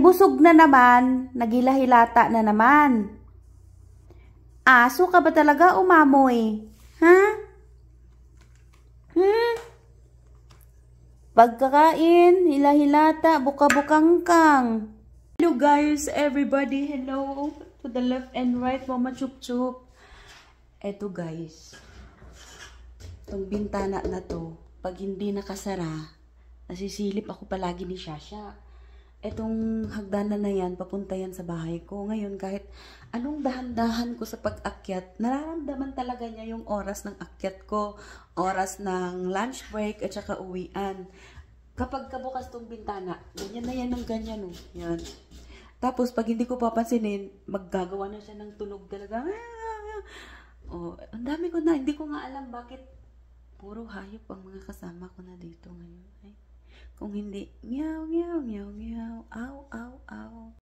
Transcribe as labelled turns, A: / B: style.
A: busog na naman, nagilahilata na naman. Aso ka ba talaga umamoy? Ha? Pagkakain, hilahilata, buka-bukangkang. Hello guys, everybody. Hello to the left and right, Mama Chup Chup. Eto guys, itong bintana na to, pag hindi nakasara, nasisilip ako palagi ni Shasha. Etong hagdanan na yan, papunta yan sa bahay ko. Ngayon, kahit anong dahan-dahan ko sa pag-akyat, nararamdaman talaga niya yung oras ng akyat ko, oras ng lunch break, at saka uwian. Kapag kabukas tong bintana, ganyan na yan ng ganyan. Oh. Yan. Tapos, pag hindi ko papansinin, maggagawa na siya ng tunog talaga. Oh, ang dami ko na, hindi ko nga alam bakit puro hayop ang mga kasama ko na dito ngayon. Ay. Kung hindi, meow, meow, meow, meow, ow, ow.